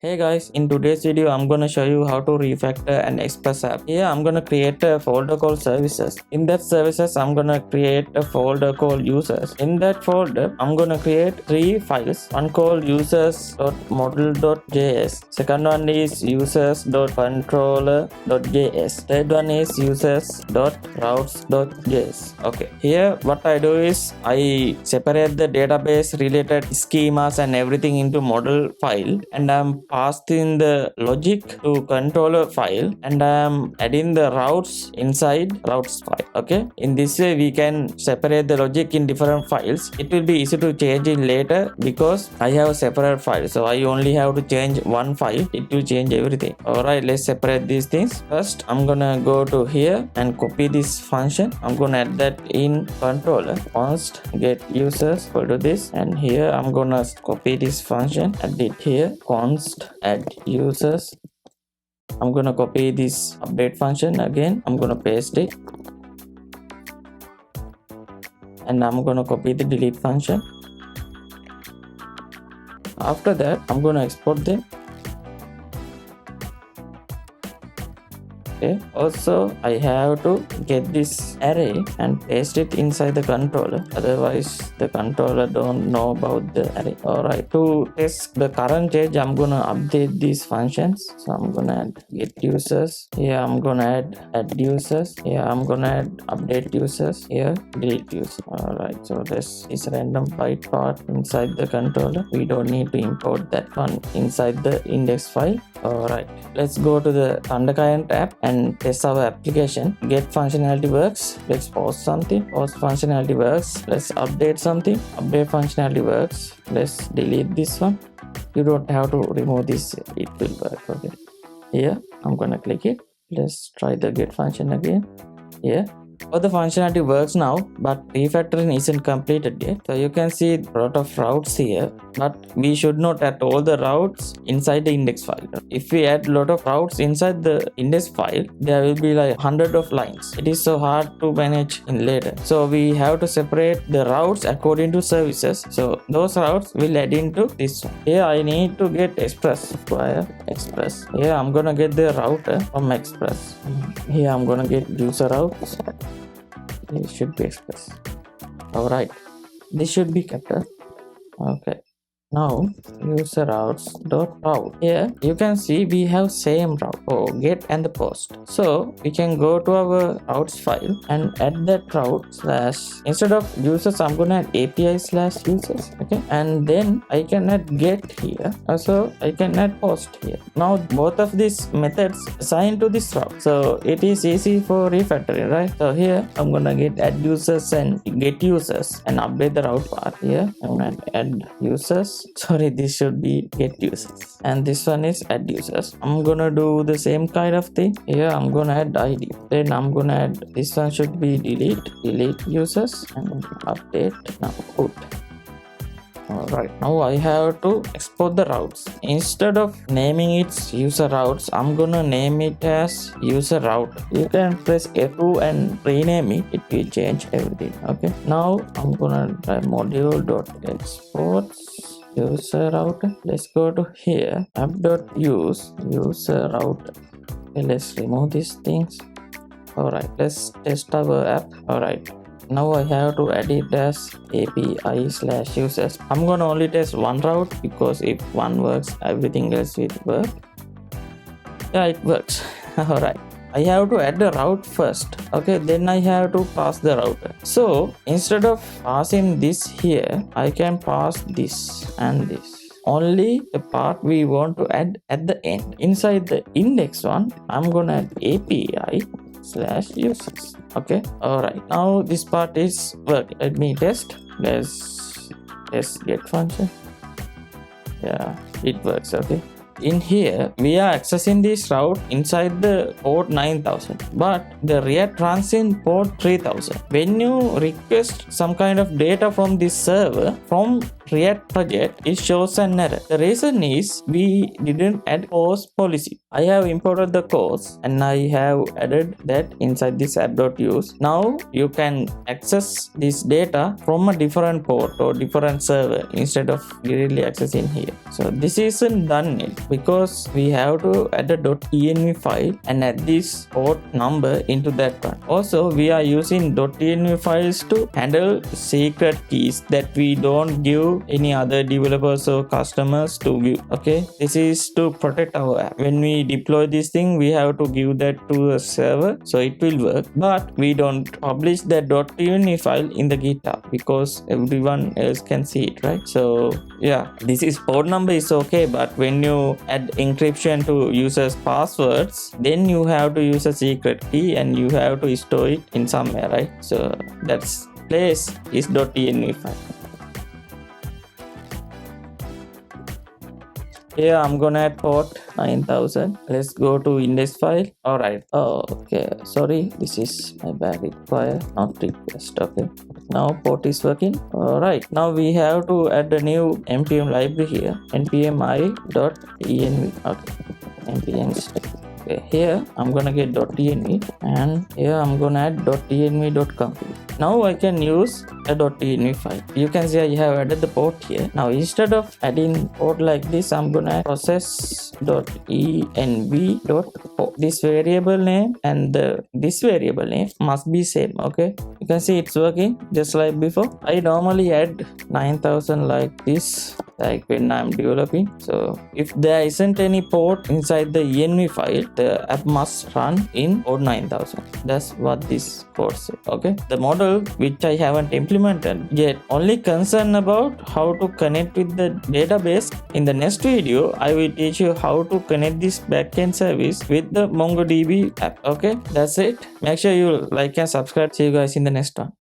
Hey guys, in today's video I'm gonna show you how to refactor an Express app. Here I'm gonna create a folder called services. In that services I'm gonna create a folder called users. In that folder I'm gonna create three files. One called users.model.js. Second one is users.controller.js. Third one is users.routes.js. Okay, here what I do is I separate the database related schemas and everything into model file, and I'm passing the logic to controller file, and I'm adding the routes inside routes file. Okay, in this way we can separate the logic in different files. It will be easy to change it later because I have a separate file, so I only have to change one file. It will change everything. Alright, let's separate these things. First I'm gonna go to here and copy this function. I'm gonna add that in controller const get users equal to this, and here I'm gonna copy this function, add it here, const add users. I'm gonna copy this update function again. I'm gonna paste it, and I'm gonna copy the delete function. After that I'm gonna export them. Okay, also I have to get this array and paste it inside the controller, otherwise the controller don't know about the array. Alright, to test the current change I'm gonna update these functions. So I'm gonna add get users here, I'm gonna add users here, I'm gonna add update users here, delete users. Alright, so this is random byte part inside the controller. We don't need to import that one inside the index file. Alright, let's go to the undercurrent app and test our application. Get functionality works. Let's post something. Post functionality works. Let's update something. Update functionality works. Let's delete this one. You don't have to remove this. It will work. Okay. Here I'm gonna click it. Let's try the get function again. Here. All the functionality works now, but refactoring isn't completed yet. So you can see a lot of routes here, but we should not add all the routes inside the index file. If we add a lot of routes inside the index file, there will be like 100 of lines. It is so hard to manage in later. So we have to separate the routes according to services. So those routes will add into this one. Here I need to get Express via Express. Here I'm gonna get the router from Express. Here I'm gonna get user routes. It should be Express. Alright, this should be captured. Okay, now user routes.route. Here you can see we have same route for get and the post. So we can go to our routes file and add that route slash, instead of users I'm gonna add API slash users. Okay, and then I can add get here, also I can add post here. Now both of these methods assign to this route, so it is easy for refactoring, right? So here I'm gonna get add users and get users and update the route part. Here I'm gonna add users. Sorry, this should be get users, and this one is add users. I'm gonna do the same kind of thing. Here I'm gonna add ID, then I'm gonna add this one should be delete users, and update now put. Alright, now I have to export the routes. Instead of naming it user routes, I'm gonna name it as user route. You can press F2 and rename it, it will change everything. Okay, now I'm gonna try module.export user route. Let's go to here, app.use user route. Okay, let's remove these things. Alright, let's test our app. Alright, now I have to add it as API slash users. I'm gonna only test one route because if one works, everything else will work. Yeah, it works. Alright, I have to add the route first. Okay, then I have to pass the router. So instead of passing this here, I can pass this and this. Only the part we want to add at the end. Inside the index one, I'm gonna add API slash users. Okay, alright, now this part is work. Let me test. Let's test get function. Yeah, it works. Okay, in here we are accessing this route inside the port 9000, but the React runs in port 3000. When you request some kind of data from this server from React project, it shows an error. The reason is we didn't add CORS policy. I have imported the CORS and I have added that inside this app.use. Now you can access this data from a different port or different server instead of directly accessing here. So this isn't done yet. because we have to add a .env file and add this port number into that one. Also, we are using .env files to handle secret keys that we don't give any other developers or customers to view. Okay, this is to protect our app. When we deploy this thing, we have to give that to a server so it will work, but we don't publish that .env file in the GitHub because everyone else can see it, right? So yeah, this is port number is okay, but when you add encryption to users passwords, then you have to use a secret key and you have to store it in somewhere, right? So that's place is .env file. Here I'm gonna add port 9000. Let's go to index file. Alright. Okay. Sorry, this is my bad. Require not request. Okay. Now port is working. Alright. Now we have to add a new npm library here. npm i.env. Okay. npm stack. Okay. Here I'm gonna get .env and here I'm gonna add .env.compile. Now I can use a .env file. You can see I have added the port here. Now instead of adding port like this, I'm gonna process .env.port. This variable name and this variable name must be same. Okay, you can see it's working just like before. I normally add 9000 like this, like when I'm developing. So if there isn't any port inside the env file, the app must run in port 9000. That's what this port says. Okay, the model which I haven't implemented yet, only concerned about how to connect with the database. In the next video, I will teach you how to connect this backend service with the MongoDB app. Okay, that's it. Make sure you like and subscribe. See you guys in the next one.